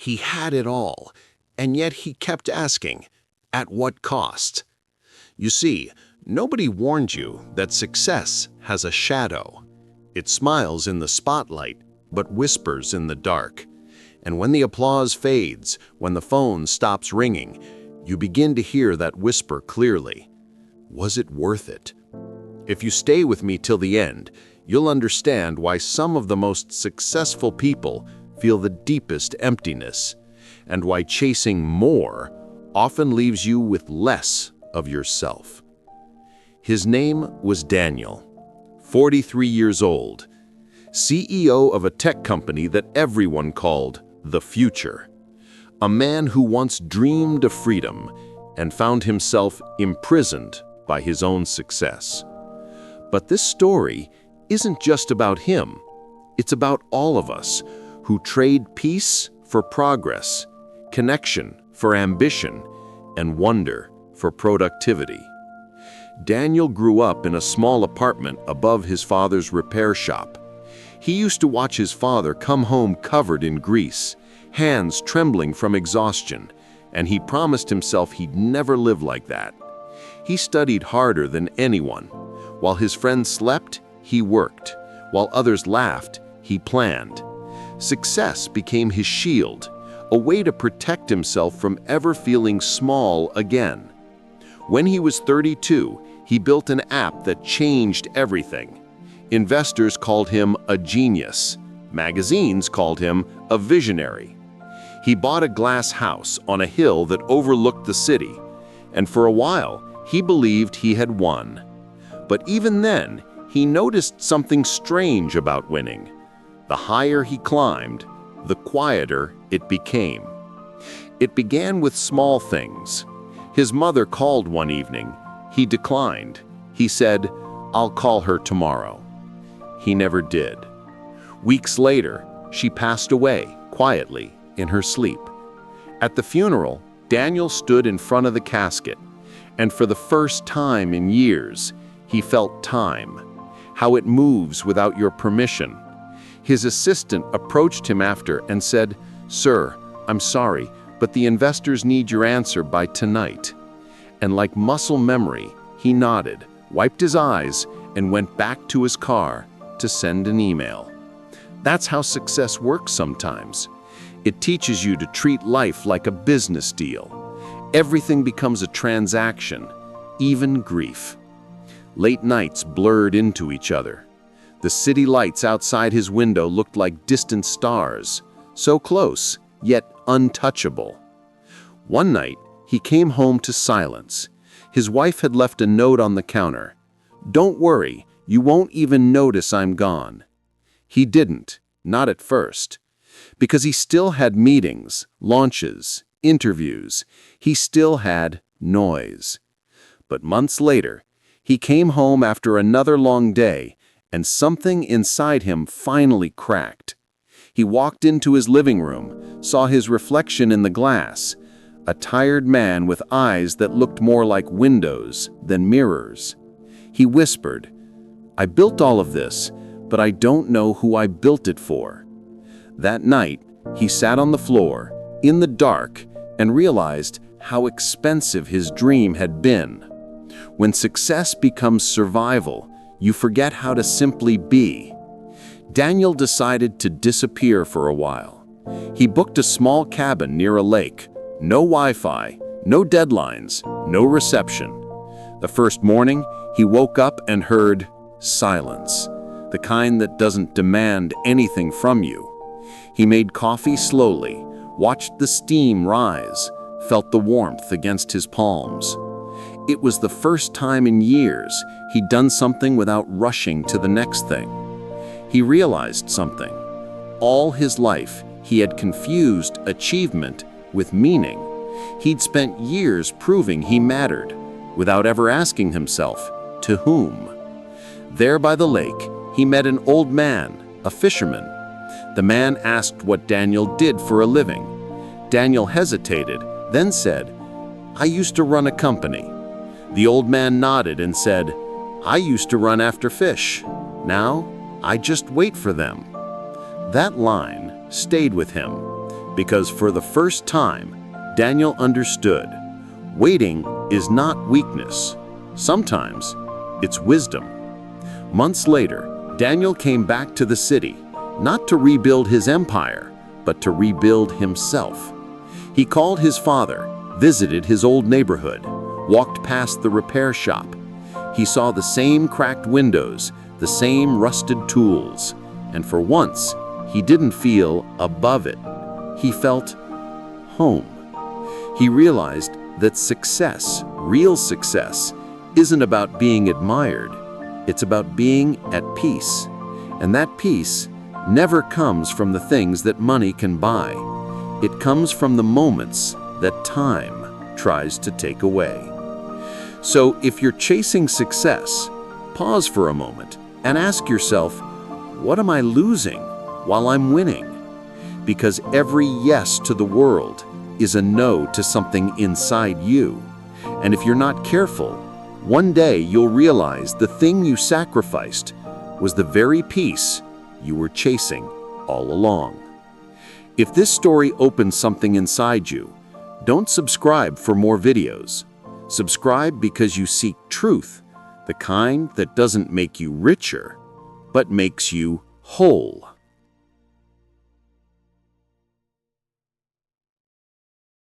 He had it all, and yet he kept asking, at what cost? You see, nobody warned you that success has a shadow. It smiles in the spotlight, but whispers in the dark. And when the applause fades, when the phone stops ringing, you begin to hear that whisper clearly. Was it worth it? If you stay with me till the end, you'll understand why some of the most successful people feel the deepest emptiness, and why chasing more often leaves you with less of yourself. His name was Daniel, 43 years old, CEO of a tech company that everyone called the future. A man who once dreamed of freedom and found himself imprisoned by his own success. But this story isn't just about him. It's about all of us who trade peace for progress, connection for ambition, and wonder for productivity. Daniel grew up in a small apartment above his father's repair shop. He used to watch his father come home covered in grease, hands trembling from exhaustion, and he promised himself he'd never live like that. He studied harder than anyone. While his friends slept, he worked. While others laughed, he planned. Success became his shield, a way to protect himself from ever feeling small again. When he was 32, he built an app that changed everything. Investors called him a genius. Magazines called him a visionary. He bought a glass house on a hill that overlooked the city, and for a while, he believed he had won. But even then, he noticed something strange about winning. The higher he climbed, the quieter it became. It began with small things. His mother called one evening. He declined. He said, "I'll call her tomorrow." He never did. Weeks later, she passed away, quietly, in her sleep. At the funeral, Daniel stood in front of the casket, and for the first time in years, he felt time, how it moves without your permission. His assistant approached him after and said, "Sir, I'm sorry, but the investors need your answer by tonight." And like muscle memory, he nodded, wiped his eyes, and went back to his car to send an email. That's how success works sometimes. It teaches you to treat life like a business deal. Everything becomes a transaction, even grief. Late nights blurred into each other. The city lights outside his window looked like distant stars, so close, yet untouchable. One night, he came home to silence. His wife had left a note on the counter. "Don't worry, you won't even notice I'm gone." He didn't, not at first, because he still had meetings, launches, interviews. He still had noise. But months later, he came home after another long day, and something inside him finally cracked. He walked into his living room, saw his reflection in the glass, a tired man with eyes that looked more like windows than mirrors. He whispered, "I built all of this, but I don't know who I built it for." That night, he sat on the floor, in the dark, and realized how expensive his dream had been. When success becomes survival, you forget how to simply be. Daniel decided to disappear for a while. He booked a small cabin near a lake. No Wi-Fi, no deadlines, no reception. The first morning, he woke up and heard silence, the kind that doesn't demand anything from you. He made coffee slowly, watched the steam rise, felt the warmth against his palms. It was the first time in years he'd done something without rushing to the next thing. He realized something. All his life, he had confused achievement with meaning. He'd spent years proving he mattered, without ever asking himself, to whom? There by the lake, he met an old man, a fisherman. The man asked what Daniel did for a living. Daniel hesitated, then said, "I used to run a company." The old man nodded and said, "I used to run after fish. Now, I just wait for them." That line stayed with him. because for the first time, Daniel understood waiting is not weakness. Sometimes it's wisdom. Months later, Daniel came back to the city, not to rebuild his empire, but to rebuild himself. He called his father, visited his old neighborhood, walked past the repair shop. He saw the same cracked windows, the same rusted tools, and for once, he didn't feel above it. He felt home. He realized that success, real success, isn't about being admired. It's about being at peace. And that peace never comes from the things that money can buy. It comes from the moments that time tries to take away. So if you're chasing success, pause for a moment and ask yourself, what am I losing while I'm winning? Because every yes to the world is a no to something inside you. And if you're not careful, one day you'll realize the thing you sacrificed was the very peace you were chasing all along. If this story opens something inside you, don't subscribe for more videos. Subscribe because you seek truth, the kind that doesn't make you richer, but makes you whole.